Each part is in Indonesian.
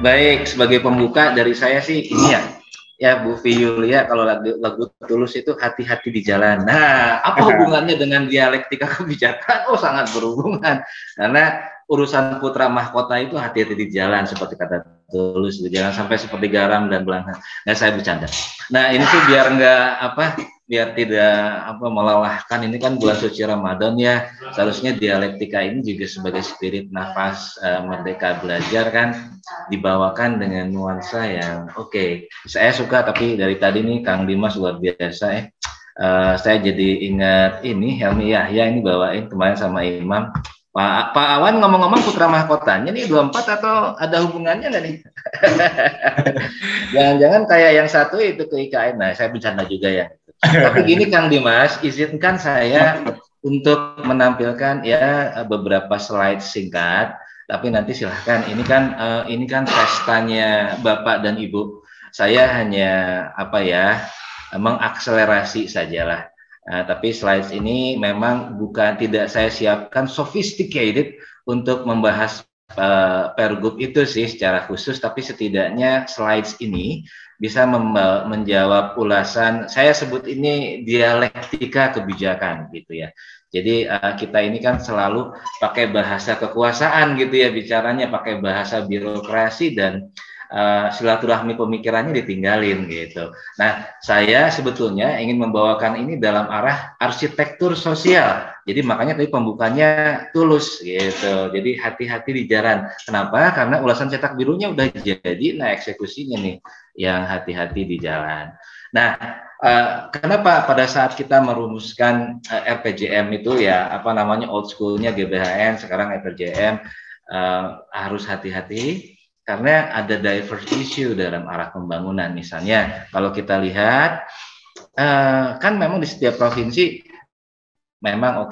Baik, sebagai pembuka dari saya sih ini ya Bu Yulia, kalau lagu Tulus itu hati-hati di jalan. Nah, apa hubungannya dengan dialektika kebijakan? Oh, sangat berhubungan. Karena urusan putra mahkota itu hati-hati di jalan, seperti kata Tulus, jangan sampai seperti garam dan belangsa. Nah, saya bercanda. Nah, ini tuh biar tidak melelahkan. Ini kan bulan suci Ramadan ya, seharusnya dialektika ini juga sebagai spirit nafas merdeka belajar kan dibawakan dengan nuansa yang oke. Saya suka, tapi dari tadi nih Kang Dimas luar biasa saya jadi ingat ini Helmi Yahya ini bawain kemarin sama Imam. Pak Awan ngomong-ngomong putra mahkotanya nih 24 atau ada hubungannya nggak nih? Jangan-jangan kayak yang satu itu ke IKN. Nah, saya bercanda juga ya. Tapi gini Kang Dimas, izinkan saya untuk menampilkan ya beberapa slide singkat. Tapi nanti silahkan. Ini kan pestanya Bapak dan Ibu. Saya hanya mengakselerasi sajalah. Tapi slides ini memang tidak saya siapkan sophisticated untuk membahas pergub itu sih secara khusus, tapi setidaknya slides ini bisa menjawab ulasan, saya sebut ini dialektika kebijakan gitu ya. Jadi kita ini kan selalu pakai bahasa kekuasaan gitu ya, bicaranya pakai bahasa birokrasi dan silaturahmi pemikirannya ditinggalin gitu. Nah, saya sebetulnya ingin membawakan ini dalam arah arsitektur sosial. Jadi makanya tadi pembukanya Tulus gitu. Jadi hati-hati di jalan. Kenapa? Karena ulasan cetak birunya udah jadi, nah eksekusinya nih yang hati-hati di jalan. Nah, kenapa pada saat kita merumuskan RPJM itu ya old schoolnya GBHN, sekarang RPJM harus hati-hati karena ada diverse issue dalam arah pembangunan. Misalnya kalau kita lihat kan memang di setiap provinsi memang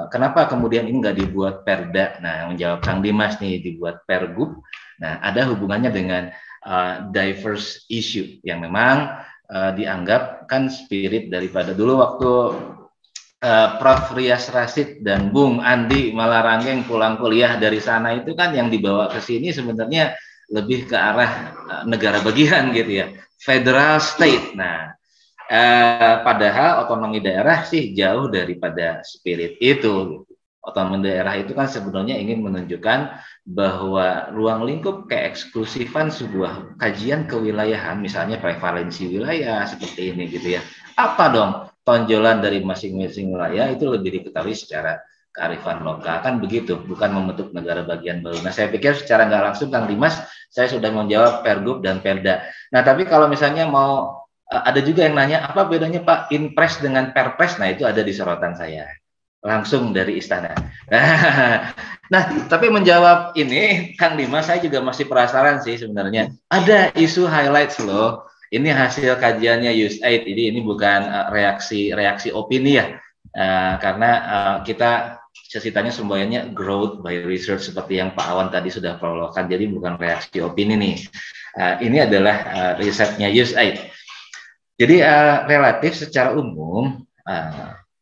kenapa kemudian ini nggak dibuat perda? Nah, menjawab Kang Dimas nih, dibuat pergub. Nah, ada hubungannya dengan diverse issue yang memang dianggap kan spirit daripada dulu waktu Prof. Rias Rasid dan Bung Andi Malaranggeng pulang kuliah dari sana itu kan yang dibawa ke sini sebenarnya lebih ke arah negara bagian gitu ya, federal state. Nah, padahal otonomi daerah sih jauh daripada spirit itu. Otonomi daerah itu kan sebenarnya ingin menunjukkan bahwa ruang lingkup keeksklusifan sebuah kajian kewilayahan, misalnya prevalensi wilayah seperti ini gitu ya. Apa dong tonjolan dari masing-masing wilayah itu lebih diketahui secara kearifan lokal, kan begitu, bukan membentuk negara bagian baru. Nah, saya pikir secara nggak langsung Kang Dimas, saya sudah menjawab pergub dan perda. Nah, tapi kalau misalnya mau ada juga yang nanya apa bedanya Pak Inpres dengan Perpres, nah itu ada di sorotan saya langsung dari istana. Nah, tapi menjawab ini Kang Dimas, saya juga masih penasaran sih sebenarnya. Ada isu highlights loh. Ini hasil kajiannya USAID. Jadi ini bukan reaksi opini ya. Karena kita ceritanya semuanya growth by research seperti yang Pak Awan tadi sudah prologkan, jadi bukan reaksi opini nih. Ini adalah risetnya USAID. Jadi relatif secara umum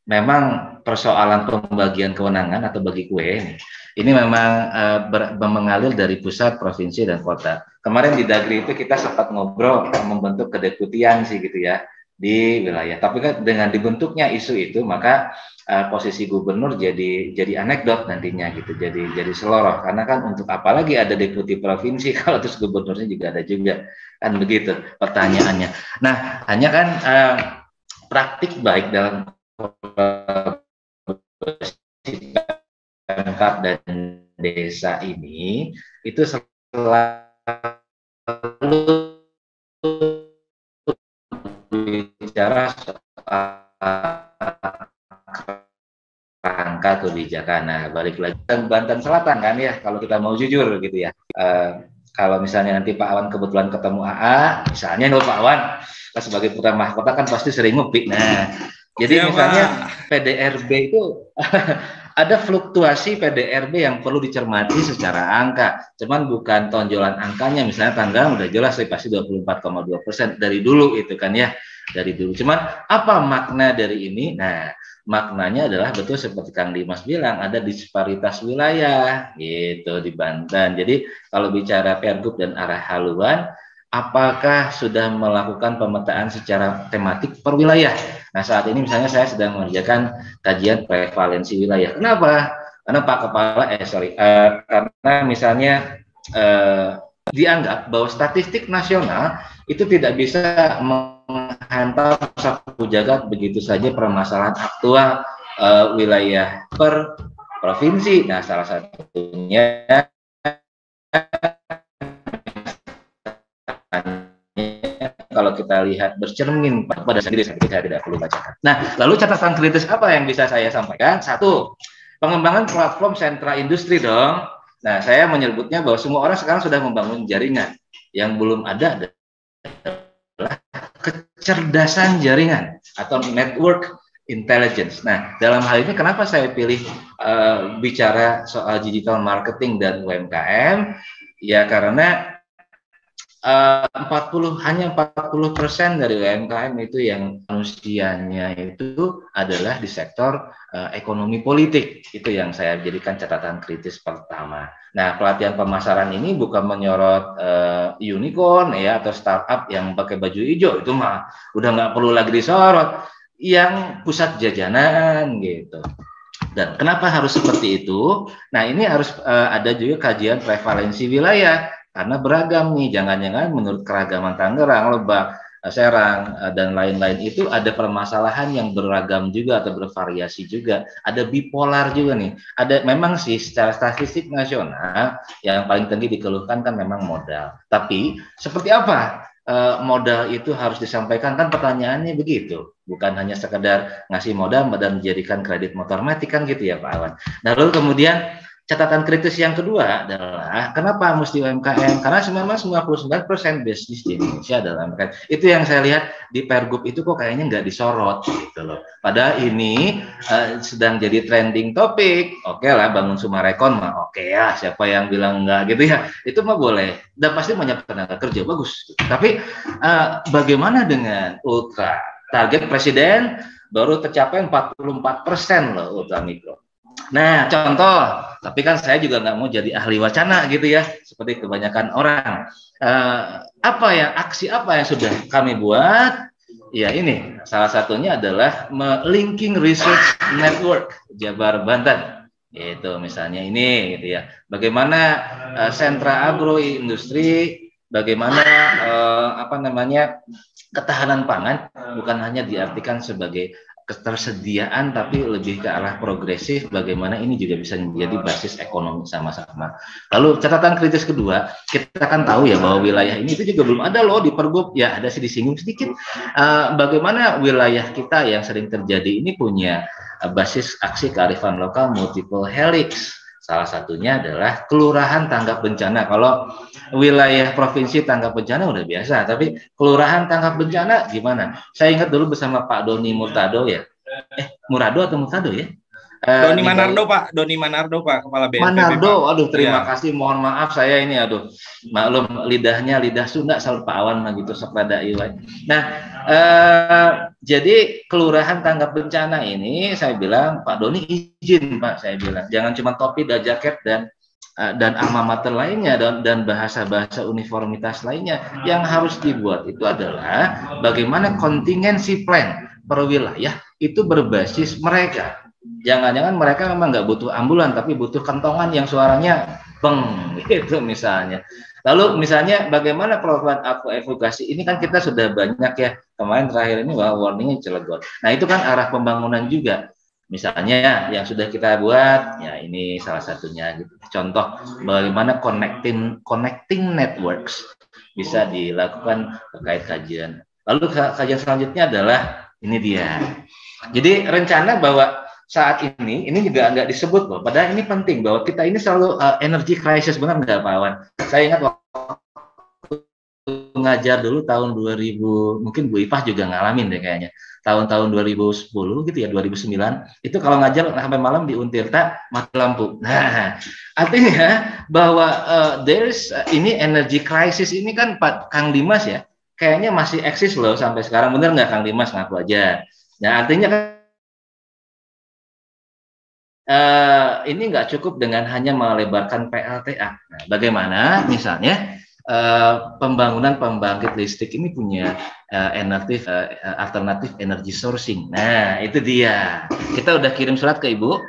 memang persoalan pembagian kewenangan atau bagi kue ini memang mengalir dari pusat, provinsi, dan kota. Kemarin di Dagri itu kita sempat ngobrol membentuk kedeputian sih gitu ya di wilayah. Tapi kan dengan dibentuknya isu itu maka posisi gubernur jadi anekdot nantinya gitu, jadi seloroh, karena kan untuk apa lagi ada deputi provinsi kalau terus gubernurnya juga ada juga, kan begitu pertanyaannya. Nah, hanya kan praktik baik dalam Pemkab dan desa ini itu selalu bicara soal rangka kebijakan. Nah, balik lagi Banten Selatan kan ya, kalau kita mau jujur gitu ya. Kalau misalnya nanti Pak Awan kebetulan ketemu AA, misalnya kalau Pak Awan sebagai putra mahkota kan pasti sering ngopi. Nah, jadi misalnya PDRB itu ada fluktuasi PDRB yang perlu dicermati secara angka. Cuman bukan tonjolan angkanya, misalnya tanggal udah jelas pasti 24,2% dari dulu itu kan ya, dari dulu. Cuman apa makna dari ini? Nah, maknanya adalah betul seperti Kang Dimas bilang, ada disparitas wilayah gitu di Banten. Jadi kalau bicara Pergub dan arah haluan, apakah sudah melakukan pemetaan secara tematik per wilayah? Nah, saat ini misalnya saya sedang mengerjakan kajian prevalensi wilayah. Kenapa? Karena Pak Kepala, karena misalnya dianggap bahwa statistik nasional itu tidak bisa menghantam sapu jagat begitu saja permasalahan aktual wilayah per provinsi. Nah, salah satunya kalau kita lihat bercermin pada sendiri, saya tidak perlu bacakan. Nah, lalu catatan kritis apa yang bisa saya sampaikan? Satu, pengembangan platform sentra industri dong. Nah, saya menyebutnya bahwa semua orang sekarang sudah membangun jaringan. Yang belum ada adalah kecerdasan jaringan atau network intelligence. Nah, dalam hal ini kenapa saya pilih bicara soal digital marketing dan UMKM? Ya karena 40% dari UMKM itu yang manusianya itu adalah di sektor ekonomi politik. Itu yang saya jadikan catatan kritis pertama. Nah, pelatihan pemasaran ini bukan menyorot unicorn ya atau startup yang pakai baju hijau, itu mah udah nggak perlu lagi disorot. Yang pusat jajanan gitu. Dan kenapa harus seperti itu? Nah, ini harus ada juga kajian prevalensi wilayah. Karena beragam nih, jangan-jangan menurut keragaman Tangerang, Lebak, Serang, dan lain-lain itu ada permasalahan yang beragam juga atau bervariasi juga. Ada bipolar juga nih. Ada memang sih secara statistik nasional yang paling tinggi dikeluhkan kan memang modal. Tapi seperti apa modal itu harus disampaikan, kan pertanyaannya begitu. Bukan hanya sekedar ngasih modal dan menjadikan kredit motor mati kan gitu ya Pak Awan. Nah lalu kemudian catatan kritis yang kedua adalah kenapa mesti UMKM? Karena memang 99% bisnis di Indonesia adalah UMKM. Itu yang saya lihat di Pergub itu kok kayaknya nggak disorot gitu loh. Padahal ini sedang jadi trending topik. Oke lah, bangun Sumarekon mah oke ya, siapa yang bilang enggak gitu ya. Itu mah boleh dan pasti banyak tenaga kerja bagus. Tapi bagaimana dengan ultra? Target presiden baru tercapai 44% loh ultra mikro. Nah, contoh, tapi kan saya juga nggak mau jadi ahli wacana gitu ya, seperti kebanyakan orang. Aksi apa yang sudah kami buat? Ya ini, salah satunya adalah linking research network Jabar Banten. Itu misalnya ini, gitu ya. Bagaimana sentra agroindustri, bagaimana ketahanan pangan bukan hanya diartikan sebagai ketersediaan tapi lebih ke arah progresif, bagaimana ini juga bisa menjadi basis ekonomi sama-sama. Lalu catatan kritis kedua, kita kan tahu ya bahwa wilayah ini itu juga belum ada loh di Pergub, ya ada sih disinggung sedikit. Bagaimana wilayah kita yang sering terjadi ini punya basis aksi kearifan lokal multiple helix. Salah satunya adalah kelurahan tanggap bencana. Kalau wilayah provinsi tanggap bencana udah biasa, tapi kelurahan tanggap bencana gimana? Saya ingat dulu bersama Pak Doni Murtado ya. Murado atau Murtado ya? Doni Manardo Pak, Doni Manardo Pak, Kepala BNPB. Manardo, aduh terima kasih, mohon maaf saya ini, aduh maklum lidahnya lidah Sunda selalu Pak Awan gitu sepada iwan. Nah, jadi kelurahan tanggap bencana ini saya bilang Pak Doni izin Pak, saya bilang jangan cuma topi dan jaket dan alma mater lainnya dan bahasa-bahasa uniformitas lainnya. Yang harus dibuat itu adalah bagaimana kontingensi plan per wilayah itu berbasis mereka. Jangan-jangan mereka memang nggak butuh ambulan, tapi butuh kentongan yang suaranya beng, gitu misalnya. Lalu misalnya bagaimana program advokasi ini kan kita sudah banyak ya, kemarin terakhir ini warningnya Cilegon. Nah itu kan arah pembangunan juga. Misalnya yang sudah kita buat, ya ini salah satunya. Gitu. Contoh bagaimana connecting networks bisa dilakukan terkait kajian. Lalu kajian selanjutnya adalah ini dia. Jadi rencana bahwa saat ini juga nggak disebut loh, padahal ini penting bahwa kita ini selalu energy crisis, benar nggak Pak Awan? Saya ingat waktu ngajar dulu tahun 2000, mungkin Bu Ipah juga ngalamin deh kayaknya. Tahun-tahun 2010 gitu ya, 2009, itu kalau ngajar sampai malam di Untirta mati lampu. Nah, artinya bahwa ini energy crisis ini kan Pak Kang Dimas ya, kayaknya masih eksis loh sampai sekarang. Bener nggak Kang Dimas, ngaku aja. Nah, artinya kan ini nggak cukup dengan hanya melebarkan PLTA. Nah, bagaimana misalnya pembangunan pembangkit listrik ini punya alternatif energy sourcing. Nah, itu dia. Kita udah kirim surat ke Ibu.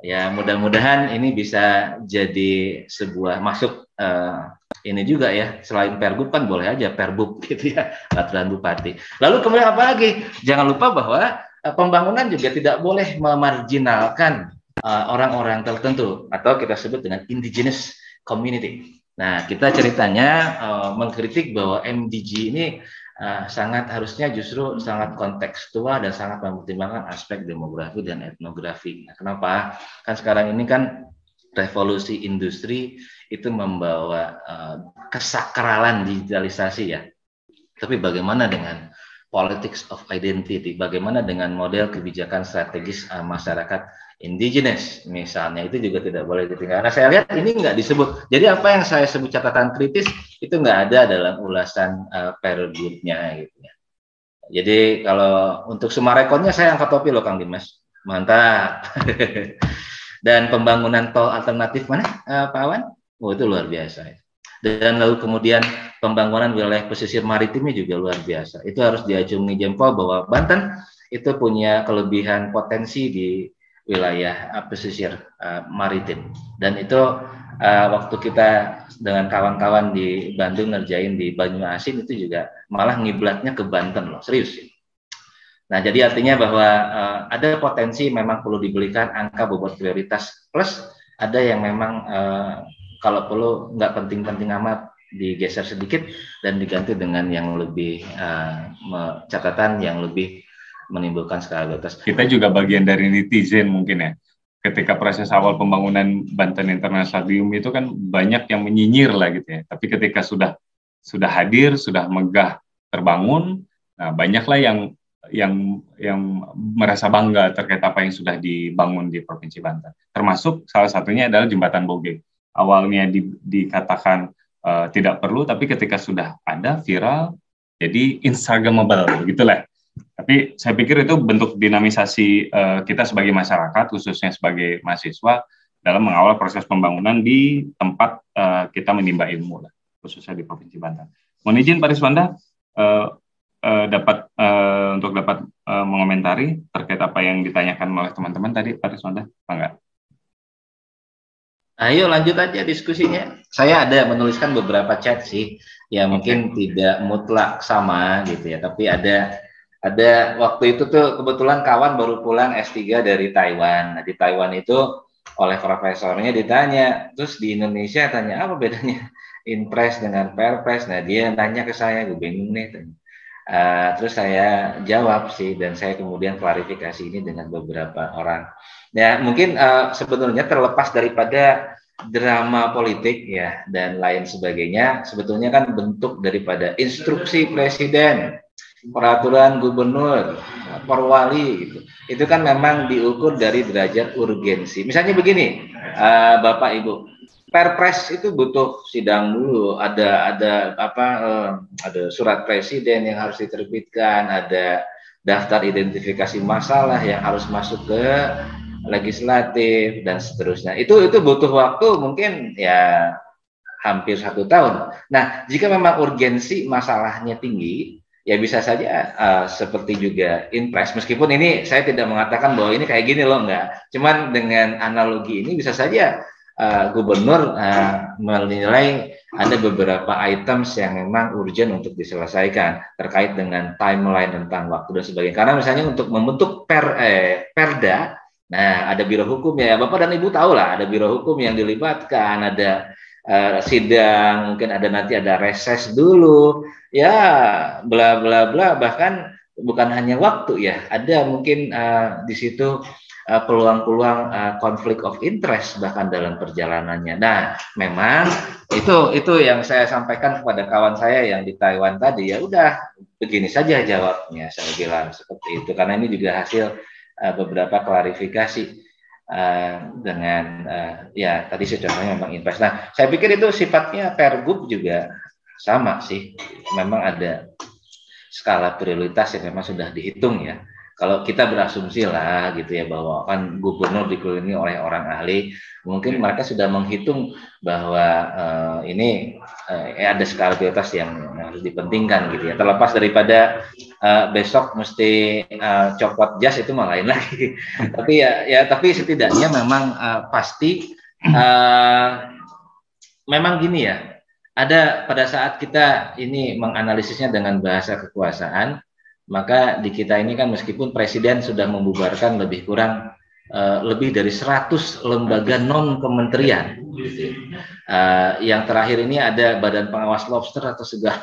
Ya, mudah-mudahan ini bisa jadi sebuah masuk ini juga ya. Selain Pergub kan boleh aja Perbub gitu ya, peraturan Bupati. Lalu kemudian apa lagi? Jangan lupa bahwa pembangunan juga tidak boleh memarginalkan orang-orang tertentu atau kita sebut dengan indigenous community. Nah, kita ceritanya mengkritik bahwa MDG ini sangat harusnya justru sangat kontekstual dan sangat mempertimbangkan aspek demografi dan etnografi. Nah, kenapa? Kan sekarang ini kan revolusi industri itu membawa kesakralan digitalisasi ya. Tapi bagaimana dengan politics of identity? Bagaimana dengan model kebijakan strategis masyarakat indigenous misalnya, itu juga tidak boleh ditinggalkan. Nah, saya lihat ini nggak disebut. Jadi apa yang saya sebut catatan kritis itu nggak ada dalam ulasan Pergubnya gitu ya. Jadi kalau untuk Sumarekonnya saya angkat topi loh Kang Dimas, mantap. Dan pembangunan tol alternatif mana Pak Awan? Oh, itu luar biasa. Dan lalu kemudian pembangunan wilayah pesisir maritimnya juga luar biasa. Itu harus diacungi jempol bahwa Banten itu punya kelebihan potensi di wilayah pesisir maritim. Dan itu waktu kita dengan kawan-kawan di Bandung ngerjain di Banyuasin itu juga malah ngiblatnya ke Banten loh, serius. Nah, jadi artinya bahwa ada potensi memang perlu dibelikan angka bobot prioritas, plus ada yang memang kalau perlu nggak penting-penting amat digeser sedikit dan diganti dengan yang lebih catatan yang lebih menimbulkan skala prioritas. Kita juga bagian dari netizen mungkin ya. Ketika proses awal pembangunan Banten International Stadium itu kan banyak yang menyinyir lah gitu ya. Tapi ketika sudah hadir, sudah megah terbangun, nah banyaklah yang merasa bangga terkait apa yang sudah dibangun di Provinsi Banten. Termasuk salah satunya adalah Jembatan Boge. Awalnya dikatakan tidak perlu, tapi ketika sudah ada viral, jadi Instagramable gitulah. Tapi saya pikir itu bentuk dinamisasi kita sebagai masyarakat, khususnya sebagai mahasiswa, dalam mengawal proses pembangunan di tempat kita menimba ilmu, lah, khususnya di Provinsi Banten. Mohon izin Pak Riswanda untuk dapat mengomentari terkait apa yang ditanyakan oleh teman-teman tadi, Pak Riswanda, enggak? Ayo lanjut aja diskusinya. Saya ada menuliskan beberapa chat sih, ya mungkin tidak mutlak sama gitu ya, tapi ada waktu itu tuh kebetulan kawan baru pulang S3 dari Taiwan. Nah, di Taiwan itu oleh profesornya ditanya, terus di Indonesia tanya apa bedanya Inpres dengan Perpres. Nah, dia nanya ke saya, gue bingung nih. Terus saya jawab sih, dan saya kemudian klarifikasi ini dengan beberapa orang. Ya, mungkin sebetulnya terlepas daripada drama politik ya dan lain sebagainya, sebetulnya kan bentuk daripada instruksi presiden, peraturan gubernur, perwali gitu. Itu kan memang diukur dari derajat urgensi. Misalnya begini, Bapak Ibu, Perpres itu butuh sidang dulu, ada surat presiden yang harus diterbitkan, ada daftar identifikasi masalah yang harus masuk ke legislatif dan seterusnya. Itu butuh waktu mungkin ya hampir 1 tahun. Nah, jika memang urgensi masalahnya tinggi, ya bisa saja seperti juga Inpres, meskipun ini saya tidak mengatakan bahwa ini kayak gini loh, enggak. Cuman dengan analogi ini bisa saja gubernur menilai ada beberapa items yang memang urgent untuk diselesaikan terkait dengan timeline tentang waktu dan sebagainya. Karena misalnya untuk membentuk perda, nah ada biro hukum ya, Bapak dan Ibu tahu lah, ada biro hukum yang dilibatkan, ada sidang, mungkin ada nanti ada reses dulu, ya bla bla bla, bahkan bukan hanya waktu ya, ada mungkin di situ peluang-peluang konflik of interest bahkan dalam perjalanannya. Nah, memang itu yang saya sampaikan kepada kawan saya yang di Taiwan tadi, ya udah begini saja jawabnya, saya bilang seperti itu, karena ini juga hasil beberapa klarifikasi dengan ya tadi contohnya memang invest. Nah, saya pikir itu sifatnya Pergub juga sama sih, memang ada skala prioritas yang memang sudah dihitung ya. Kalau kita berasumsi lah gitu ya bahwa kan gubernur dikelilingi oleh orang ahli, mungkin mereka sudah menghitung bahwa ini ada skala prioritas yang harus dipentingkan gitu ya. Terlepas daripada besok mesti copot jas itu malah lain lagi. Tapi tapi setidaknya memang pasti memang gini ya. Ada pada saat kita ini menganalisisnya dengan bahasa kekuasaan, maka di kita ini kan meskipun presiden sudah membubarkan lebih kurang lebih dari 100 lembaga non kementerian, yang terakhir ini ada Badan Pengawas Lobster atau segala.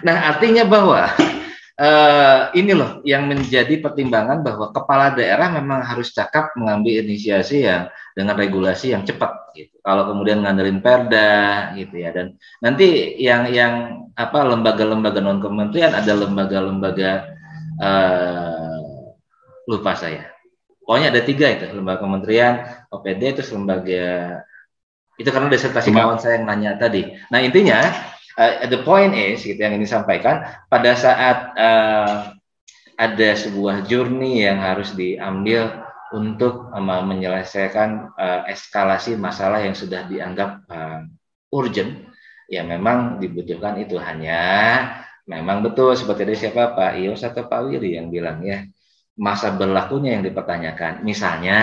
Nah, artinya bahwa ini loh yang menjadi pertimbangan bahwa kepala daerah memang harus cakap mengambil inisiasi yang dengan regulasi yang cepat gitu. Kalau kemudian ngandelin perda gitu ya, dan nanti yang lembaga-lembaga non kementerian, ada lembaga-lembaga lupa saya. Pokoknya ada 3 itu, lembaga kementerian, OPD, itu lembaga itu karena disertasi kawan saya yang nanya tadi. Nah, intinya the point is gitu yang ini sampaikan, pada saat ada sebuah journey yang harus diambil untuk menyelesaikan eskalasi masalah yang sudah dianggap urgent, ya memang dibutuhkan itu. Hanya memang betul seperti dari siapa, Pak Ios atau Pak Wiri yang bilang ya, masa berlakunya yang dipertanyakan. Misalnya,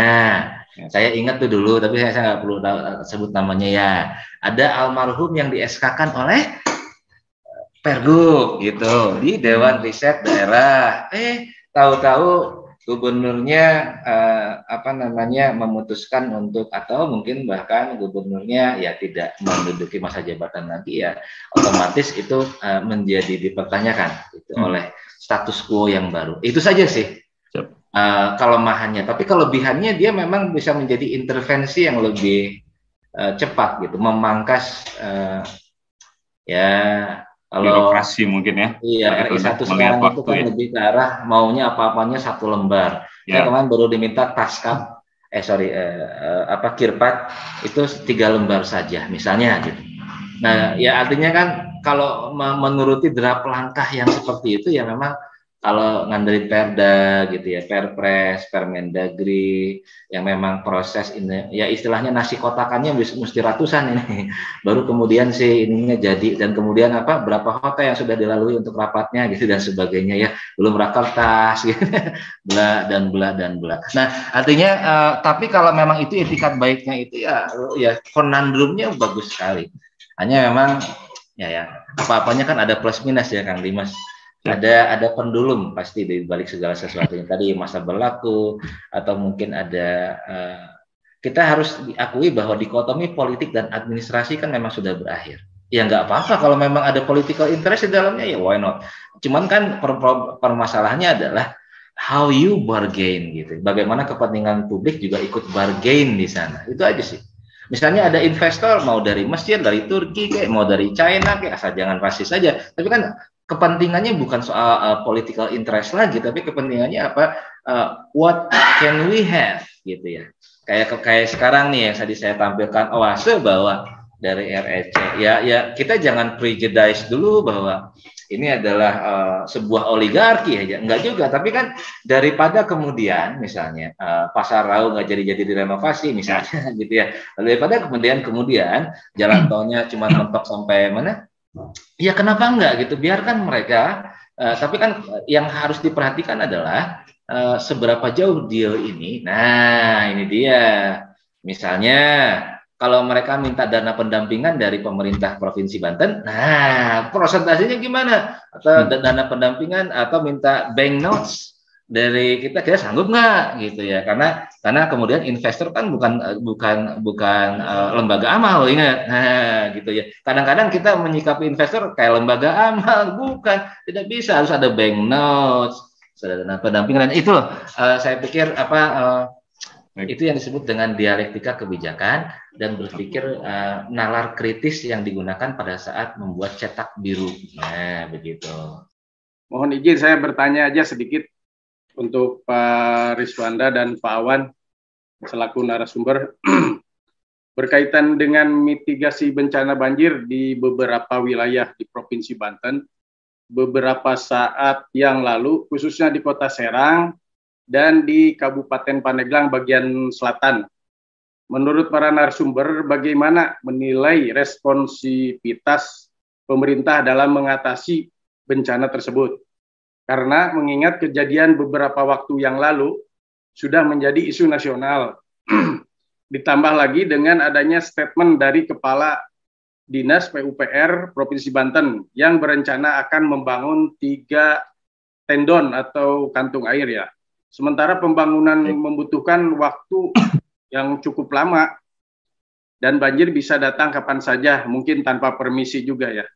saya ingat tuh dulu, tapi saya nggak perlu sebut namanya ya, ada almarhum yang di SK-kan oleh Pergub gitu di Dewan Riset Daerah. Tahu-tahu gubernurnya memutuskan untuk, atau mungkin bahkan gubernurnya ya tidak menduduki masa jabatan nanti, ya otomatis itu menjadi dipertanyakan gitu, oleh status quo yang baru. Itu saja sih kelemahannya. Tapi kelebihannya dia memang bisa menjadi intervensi yang lebih cepat gitu, memangkas ya kalau birokrasi mungkin ya. Iya, RI 1 sekarang itu kan lebih ke arah maunya apa-apanya 1 lembar. Saya kemarin baru diminta taskap, kirpat itu 3 lembar saja misalnya gitu. Nah, ya artinya kan kalau menuruti draft langkah yang seperti itu, ya memang kalau ngandelin perda gitu ya, perpres, permendagri, yang memang proses ini ya istilahnya nasi kotakannya mesti ratusan ini baru kemudian sih ininya jadi, dan kemudian berapa hotel yang sudah dilalui untuk rapatnya gitu dan sebagainya ya, belum rakertas gitu bla dan bla dan bla. Nah, artinya tapi kalau memang itu etikat baiknya itu ya konandrumnya bagus sekali. Hanya memang ya apa-apanya kan ada plus minus ya Kang Dimas. Ada pendulum pasti di balik segala sesuatunya. Tadi masa berlaku, atau mungkin ada kita harus diakui bahwa dikotomi politik dan administrasi kan memang sudah berakhir. Ya nggak apa-apa kalau memang ada political interest di dalamnya, ya why not. Cuman kan permasalahannya adalah how you bargain gitu. Bagaimana kepentingan publik juga ikut bargain di sana. Itu aja sih. Misalnya ada investor mau dari Mesir, dari Turki, kayak mau dari China, kayak asal jangan rasis saja. Tapi kan kepentingannya bukan soal political interest lagi, tapi kepentingannya what can we have gitu ya. Kayak sekarang nih yang tadi saya tampilkan oase bahwa dari REC ya kita jangan prejudice dulu bahwa ini adalah sebuah oligarki aja, enggak juga. Tapi kan daripada kemudian misalnya Pasar Rau nggak jadi direnovasi misalnya gitu ya, daripada kemudian jalan tolnya cuma mentok sampai mana, ya kenapa enggak gitu, biarkan mereka. Tapi kan yang harus diperhatikan adalah seberapa jauh deal ini. Nah, ini dia. Misalnya kalau mereka minta dana pendampingan dari pemerintah Provinsi Banten, nah prosentasenya gimana? Atau dana pendampingan atau minta bank notes dari kita sanggup nggak gitu ya? Karena kemudian investor kan bukan lembaga amal, ingat. Nah, gitu ya. Kadang-kadang kita menyikapi investor kayak lembaga amal, bukan, tidak bisa, harus ada bank notes, ada dana pendampingan. Dan itu loh, saya pikir Itu yang disebut dengan dialektika kebijakan dan berpikir nalar kritis yang digunakan pada saat membuat cetak biru. Nah, begitu. Mohon izin saya bertanya aja sedikit untuk Pak Riswanda dan Pak Awan selaku narasumber berkaitan dengan mitigasi bencana banjir di beberapa wilayah di Provinsi Banten. Beberapa saat yang lalu, khususnya di Kota Serang dan di Kabupaten Pandeglang bagian selatan. Menurut para narasumber, bagaimana menilai responsivitas pemerintah dalam mengatasi bencana tersebut? Karena mengingat kejadian beberapa waktu yang lalu sudah menjadi isu nasional. Ditambah lagi dengan adanya statement dari Kepala Dinas PUPR Provinsi Banten yang berencana akan membangun 3 tendon atau kantung air ya. Sementara pembangunan membutuhkan waktu yang cukup lama dan banjir bisa datang kapan saja, mungkin tanpa permisi juga ya.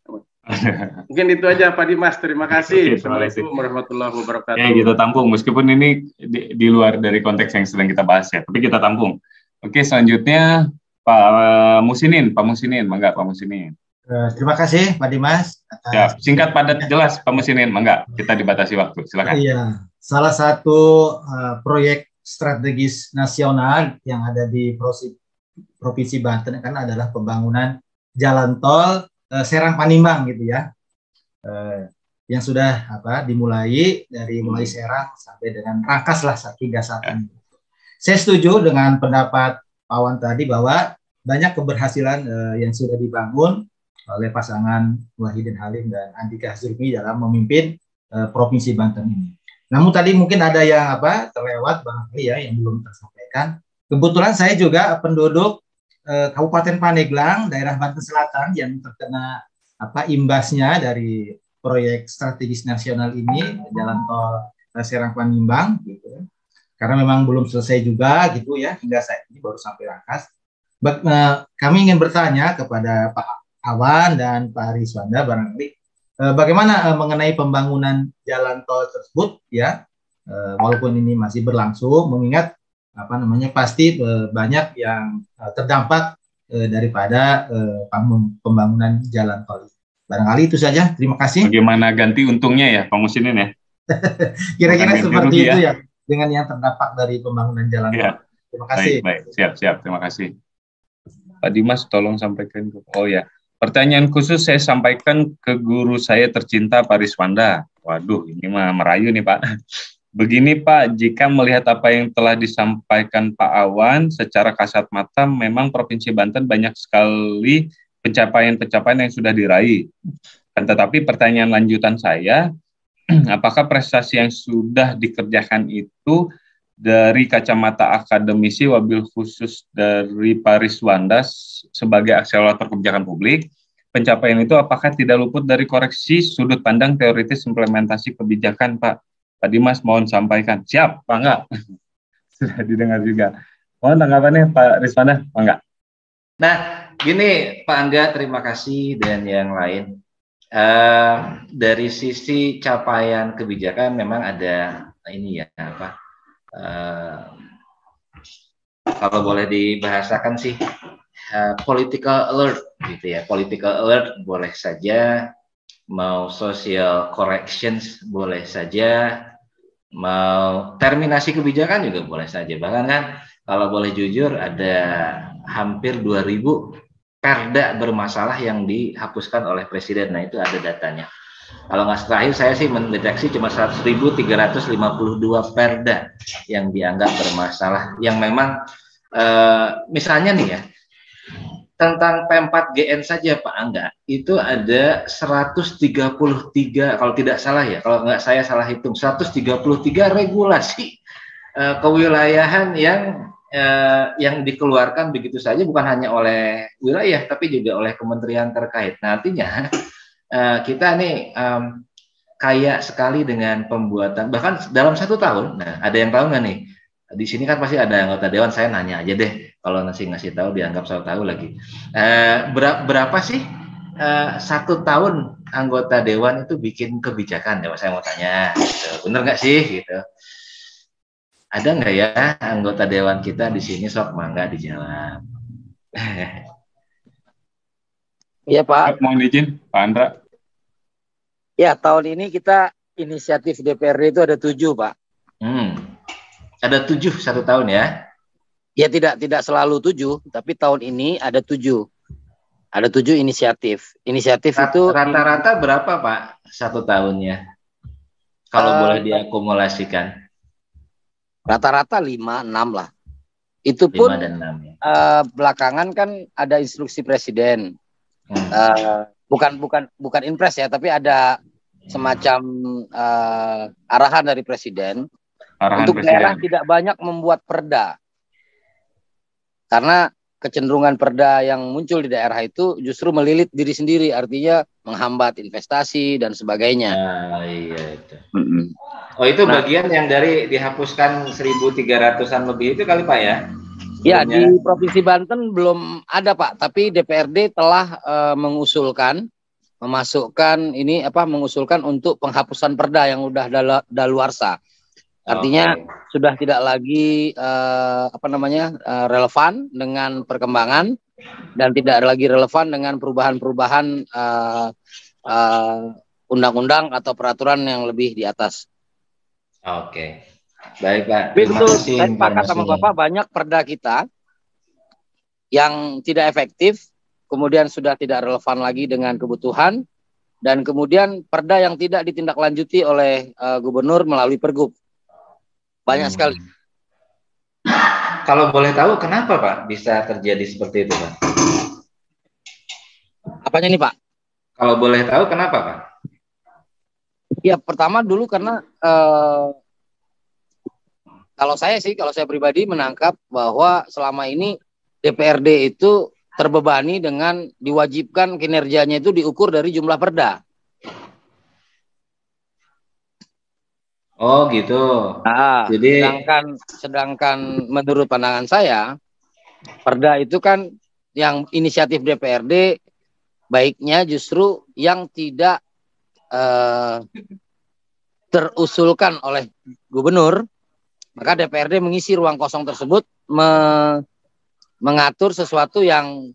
Mungkin itu aja Pak Dimas, terima kasih. Assalamualaikum warahmatullahi wabarakatuh. Ya, kita tampung, meskipun ini di luar dari konteks yang sedang kita bahas ya, tapi kita tampung. Oke, selanjutnya Pak Musinin, mangga Pak Musinin. Terima kasih Pak Dimas. Ya, singkat padat jelas Pak Musinin, mangga, kita dibatasi waktu, silakan. Iya, salah satu proyek strategis nasional yang ada di Provinsi Banten kan adalah pembangunan jalan tol Serang Panimbang gitu ya, yang sudah dimulai dari mulai Serang sampai dengan Rangkas lah hingga saat ini. Saya setuju dengan pendapat Pak Wan tadi bahwa banyak keberhasilan yang sudah dibangun oleh pasangan Wahidin Halim dan Andika Hazrumi dalam memimpin Provinsi Banten ini. Namun tadi mungkin ada yang terlewat barangkali ya yang belum tersampaikan. Kebetulan saya juga penduduk Kabupaten Pandeglang, daerah Banten Selatan yang terkena imbasnya dari proyek strategis nasional ini, jalan tol Serang Panimbang gitu. Karena memang belum selesai juga gitu ya, hingga saat ini baru sampai Rangkas. Kami ingin bertanya kepada Pak Awan dan Pak Riswanda barangkali bagaimana mengenai pembangunan jalan tol tersebut ya, walaupun ini masih berlangsung, mengingat pasti banyak yang terdampak daripada pembangunan jalan tol. Barangkali itu saja. Terima kasih. Bagaimana ganti untungnya ya, Pak Musinin ya? Kira-kira seperti itu ya, dengan yang terdampak dari pembangunan jalan tol. Terima kasih. Baik, siap. Terima kasih. Pak Dimas, tolong sampaikan. Oh ya, pertanyaan khusus saya sampaikan ke guru saya tercinta Pak Riswanda. Waduh, ini mah merayu nih Pak. Begini Pak, jika melihat apa yang telah disampaikan Pak Awan secara kasat mata, memang Provinsi Banten banyak sekali pencapaian-pencapaian yang sudah diraih. Tetapi pertanyaan lanjutan saya, apakah prestasi yang sudah dikerjakan itu dari kacamata akademisi, wabil khusus dari Pak Riswanda sebagai akselerator kebijakan publik, pencapaian itu apakah tidak luput dari koreksi sudut pandang teoritis implementasi kebijakan Pak? Pak Dimas mohon sampaikan. Siap, Pak enggak? Sudah didengar juga. Mohon tanggapannya Pak Riswanda, Pak enggak? Nah, gini Pak Angga, terima kasih dan yang lain. Dari sisi capaian kebijakan memang ada ini ya kalau boleh dibahasakan sih political alert gitu ya. Political alert boleh saja, mau social corrections boleh saja, mau terminasi kebijakan juga boleh saja. Bahkan kan kalau boleh jujur ada hampir 2.000 perda bermasalah yang dihapuskan oleh Presiden. Nah itu ada datanya. Kalau nggak terakhir saya sih mendeteksi cuma 100.352 perda yang dianggap bermasalah. Yang memang misalnya nih ya, tentang P4GN saja Pak Angga, itu ada 133, kalau tidak salah ya, kalau nggak saya salah hitung, 133 regulasi kewilayahan yang dikeluarkan begitu saja, bukan hanya oleh wilayah, tapi juga oleh kementerian terkait. Nah, artinya kita nih kaya sekali dengan pembuatan, bahkan dalam 1 tahun, nah ada yang tahu nggak nih? Di sini kan pasti ada anggota dewan, saya nanya aja deh, kalau ngasih tahu dianggap saya tahu lagi. Berapa sih 1 tahun anggota dewan itu bikin kebijakan? Ya, saya mau tanya, gitu. Bener nggak sih? Gitu. Ada nggak ya anggota dewan kita di sini, sok mangga dijawab. Iya Pak. Mohon izin, Pak Andra. Ya, tahun ini kita inisiatif DPRD itu ada 7, Pak. Ada 7 satu tahun ya? Ya, tidak selalu 7, tapi tahun ini ada 7. Ada 7 inisiatif. Inisiatif itu rata-rata berapa Pak satu tahunnya? Kalau boleh diakumulasikan. Rata-rata 5-6 lah. Itu pun 5 dan 6 ya. Belakangan kan ada instruksi presiden. Bukan impres ya, tapi ada semacam arahan dari presiden untuk daerah tidak banyak membuat perda, karena kecenderungan perda yang muncul di daerah itu justru melilit diri sendiri, artinya menghambat investasi dan sebagainya. Iya itu. Oh itu bagian yang dari dihapuskan 1.300-an lebih itu kali Pak ya? Ya, di Provinsi Banten belum ada Pak, tapi DPRD telah mengusulkan untuk penghapusan perda yang udah daluarsa. Artinya sudah tidak lagi relevan dengan perkembangan dan tidak lagi relevan dengan perubahan-perubahan undang-undang atau peraturan yang lebih di atas. Oke. Baik Pak. Betul, saya sepakat sama Bapak, banyak perda kita yang tidak efektif, kemudian sudah tidak relevan lagi dengan kebutuhan, dan kemudian perda yang tidak ditindaklanjuti oleh gubernur melalui pergub. Banyak sekali. Kalau boleh tahu kenapa Pak bisa terjadi seperti itu Pak? Apanya nih Pak? Kalau boleh tahu kenapa Pak? Ya pertama dulu karena kalau saya pribadi menangkap bahwa selama ini DPRD itu terbebani dengan diwajibkan kinerjanya itu diukur dari jumlah perda. Oh gitu. Nah, jadi sedangkan menurut pandangan saya, perda itu kan yang inisiatif DPRD baiknya justru yang tidak terusulkan oleh gubernur. Maka DPRD mengisi ruang kosong tersebut, mengatur sesuatu yang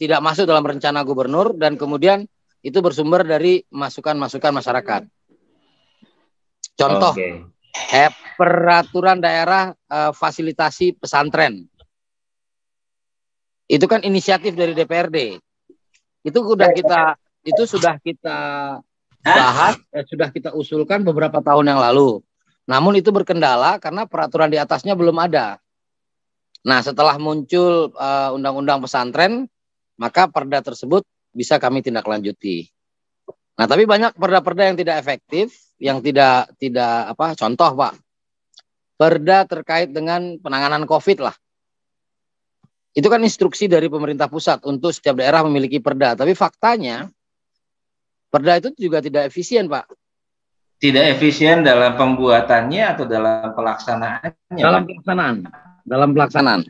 tidak masuk dalam rencana gubernur, dan kemudian itu bersumber dari masukan-masukan masyarakat. Contoh, peraturan daerah fasilitasi pesantren. Itu kan inisiatif dari DPRD. Itu sudah kita bahas, sudah kita usulkan beberapa tahun yang lalu. Namun itu berkendala karena peraturan di atasnya belum ada. Nah, setelah muncul undang-undang pesantren, maka perda tersebut bisa kami tindaklanjuti. Nah, tapi banyak perda-perda yang tidak efektif, yang tidak contoh Pak, perda terkait dengan penanganan COVID lah. Itu kan instruksi dari pemerintah pusat untuk setiap daerah memiliki perda, tapi faktanya perda itu juga tidak efisien Pak. Tidak efisien dalam pembuatannya atau dalam pelaksanaannya? Dalam pelaksanaan.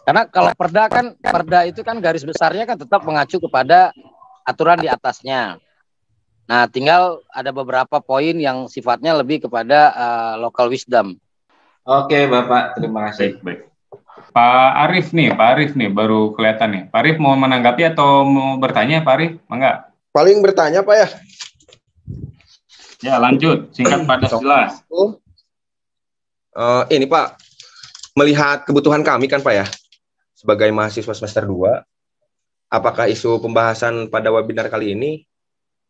Karena kalau perda itu kan garis besarnya kan tetap mengacu kepada aturan di atasnya. Nah, tinggal ada beberapa poin yang sifatnya lebih kepada local wisdom. Oke, Bapak, terima kasih. Baik. Pak Arief nih baru kelihatan nih. Pak Arief mau menanggapi atau mau bertanya, Pak Arief? Enggak. Paling bertanya, Pak ya. Ya, lanjut. Singkat padat jelas. Ini Pak, melihat kebutuhan kami kan Pak ya, sebagai mahasiswa semester 2, apakah isu pembahasan pada webinar kali ini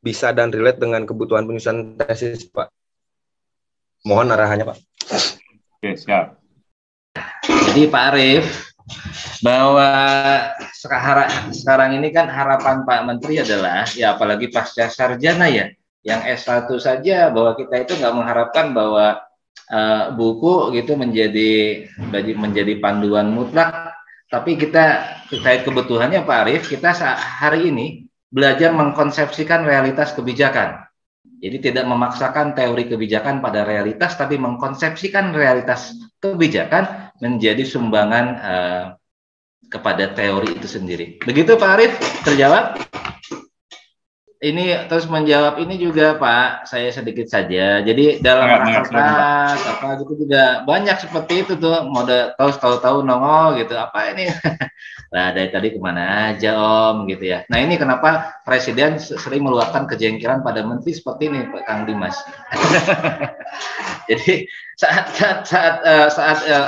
bisa dan relate dengan kebutuhan penyusunan tesis Pak? Mohon arahannya Pak. Oke, siap. Jadi Pak Arief, bahwa sekarang ini kan harapan Pak Menteri adalah, ya apalagi pasca sarjana ya, yang S1 saja, bahwa kita itu nggak mengharapkan bahwa buku gitu menjadi panduan mutlak, tapi kita terkait kebutuhannya Pak Arief, kita hari ini belajar mengkonsepsikan realitas kebijakan. Jadi tidak memaksakan teori kebijakan pada realitas, tapi mengkonsepsikan realitas kebijakan menjadi sumbangan kepada teori itu sendiri. Begitu Pak Arief, terjawab? ini terus menjawab ini juga Pak, saya sedikit saja. Jadi dalam rakernas apa gitu juga banyak seperti itu tuh, mode tahu-tahu nongol gitu. Apa ini? Nah dari tadi kemana aja Om gitu ya. Nah ini kenapa Presiden sering meluapkan kejengkelan pada menteri seperti ini Pak Kang Dimas. Jadi saat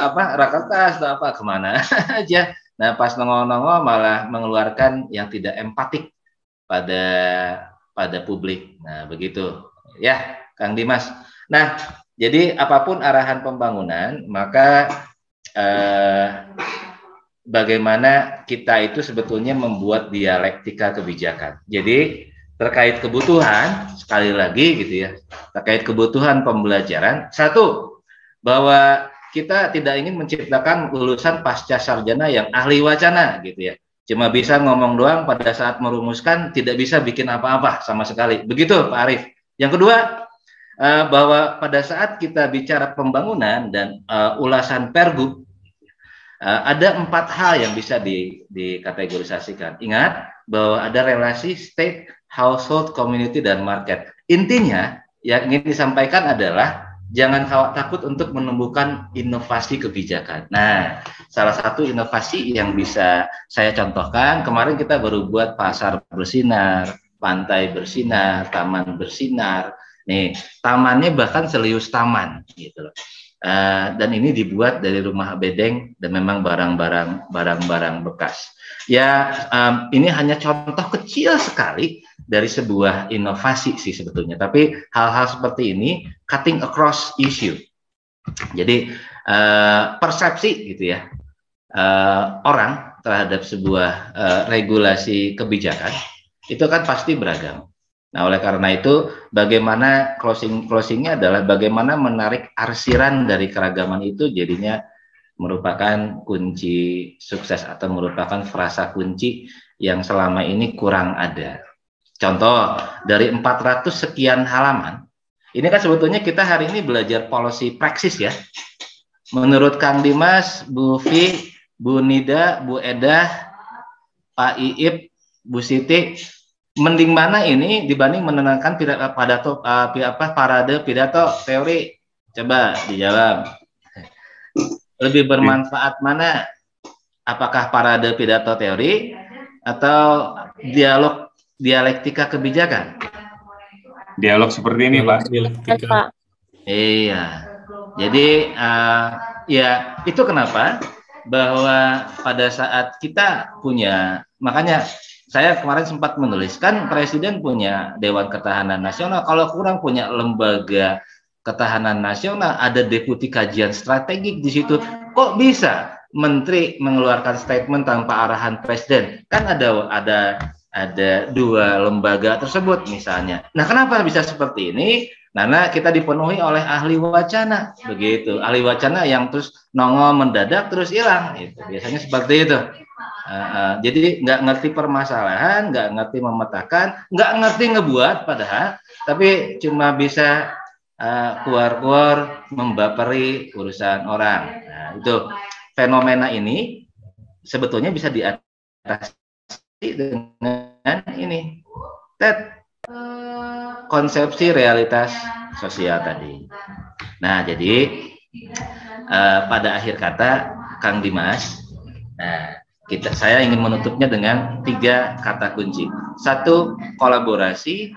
apa rakernas atau apa kemana aja. Nah pas nongol-nongol malah mengeluarkan yang tidak empatik pada publik. Nah, begitu. Ya, Kang Dimas. Nah, jadi apapun arahan pembangunan, maka bagaimana kita itu sebetulnya membuat dialektika kebijakan. Jadi, terkait kebutuhan, sekali lagi gitu ya, terkait kebutuhan pembelajaran, satu, bahwa kita tidak ingin menciptakan lulusan pasca sarjana yang ahli wacana gitu ya. Cuma bisa ngomong doang, pada saat merumuskan tidak bisa bikin apa-apa sama sekali. Begitu Pak Arief. Yang kedua, bahwa pada saat kita bicara pembangunan dan ulasan Pergub, ada 4 hal yang bisa dikategorisasikan. Ingat bahwa ada relasi state, household, community, dan market. Intinya yang ingin disampaikan adalah jangan takut untuk menumbuhkan inovasi kebijakan. Nah, salah satu inovasi yang bisa saya contohkan, kemarin kita baru buat pasar bersinar, pantai bersinar, taman bersinar. Nih, tamannya bahkan Selius Taman gitu loh. Dan ini dibuat dari rumah bedeng dan memang barang-barang bekas. Ya, ini hanya contoh kecil sekali dari sebuah inovasi sih sebetulnya. Tapi hal-hal seperti ini cutting across issue. Jadi persepsi gitu ya orang terhadap sebuah regulasi kebijakan itu kan pasti beragam. Nah, oleh karena itu, bagaimana closingnya adalah bagaimana menarik arsiran dari keragaman itu jadinya merupakan kunci sukses atau merupakan frasa kunci yang selama ini kurang ada. Contoh, dari 400 sekian halaman, ini kan sebetulnya kita hari ini belajar policy praxis ya. Menurut Kang Dimas, Bu Fi, Bu Nida, Bu Edah, Pak Iip, Bu Siti, mending mana ini dibanding menenangkan parade pidato teori? Coba dijawab. Lebih bermanfaat mana? Apakah parade pidato teori atau dialektika kebijakan? Dialog seperti ini, Pak. Dialektika. Iya. Jadi ya itu kenapa bahwa pada saat kita punya, makanya saya kemarin sempat menuliskan Presiden punya Dewan Ketahanan Nasional, kalau kurang punya lembaga ketahanan nasional, ada deputi kajian strategik di situ. Kok bisa menteri mengeluarkan statement tanpa arahan Presiden? Kan ada 2 lembaga tersebut misalnya. Nah, kenapa bisa seperti ini? Karena kita dipenuhi oleh ahli wacana, begitu. Ahli wacana yang terus nongol mendadak terus hilang, itu biasanya seperti itu. Jadi nggak ngerti permasalahan, nggak ngerti memetakan, nggak ngerti ngebuat padahal, tapi cuma bisa keluar-keluar membaperi urusan orang. Nah, itu fenomena ini sebetulnya bisa diatasi dengan ini, konsepsi realitas sosial tadi. Nah, jadi pada akhir kata Kang Dimas, saya ingin menutupnya dengan 3 kata kunci. 1, kolaborasi,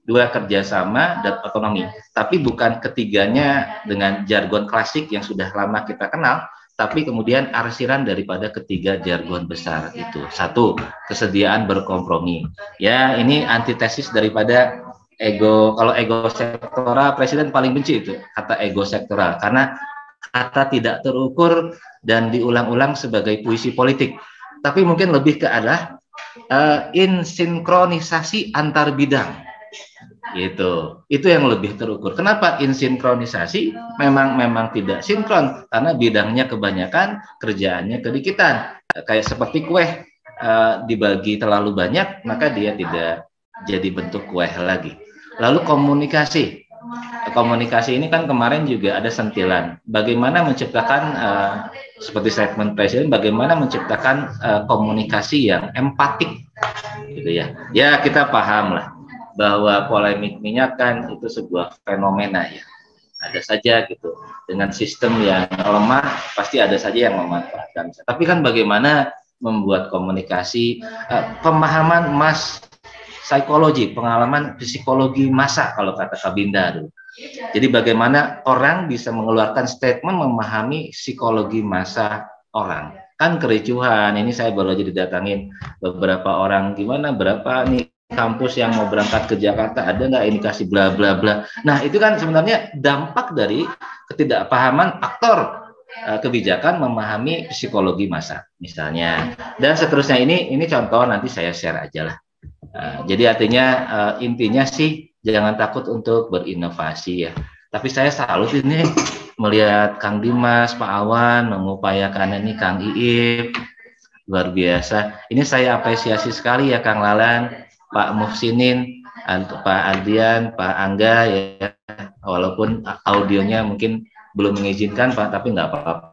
2, kerjasama, dan otonomi. Tapi bukan ketiganya dengan jargon klasik yang sudah lama kita kenal, tapi kemudian arsiran daripada ketiga jargon besar itu. 1, kesediaan berkompromi. Ya, ini antitesis daripada ego. Kalau ego sektoral, Presiden paling benci itu kata ego sektoral, karena kata tidak terukur dan diulang-ulang sebagai puisi politik. Tapi mungkin lebih ke arah insinkronisasi antar bidang. Gitu. Itu yang lebih terukur. Kenapa insinkronisasi? Memang tidak sinkron karena bidangnya kebanyakan, kerjaannya kedikitan. Kayak seperti kue dibagi terlalu banyak, maka dia tidak jadi bentuk kue lagi. Lalu komunikasi. Komunikasi ini kan kemarin juga ada sentilan. Bagaimana menciptakan seperti statement Presiden, bagaimana menciptakan komunikasi yang empatik, gitu ya. Ya kita paham lah. bahwa polemik minyak kan itu sebuah fenomena ya. Ada saja gitu. Dengan sistem yang lemah pasti ada saja yang memanfaatkan. Tapi kan bagaimana membuat komunikasi, pemahaman psikologi, pengalaman psikologi massa kalau kata Kabinda dulu. Jadi bagaimana orang bisa mengeluarkan statement memahami psikologi massa orang. Kan kericuhan, ini saya baru aja didatangin beberapa orang, gimana berapa nih kampus yang mau berangkat ke Jakarta, ada nggak indikasi bla bla bla. Nah itu kan sebenarnya dampak dari ketidakpahaman aktor kebijakan memahami psikologi massa misalnya, dan seterusnya. Ini contoh, nanti saya share aja lah. Jadi artinya intinya sih jangan takut untuk berinovasi ya. Tapi saya salut ini melihat Kang Dimas, Pak Awan mengupayakan ini, Kang Iip luar biasa. Ini saya apresiasi sekali ya, Kang Lalan, Pak Muhsinin, Pak Adrian, Pak Angga ya. Walaupun audionya mungkin belum mengizinkan Pak, tapi nggak apa-apa.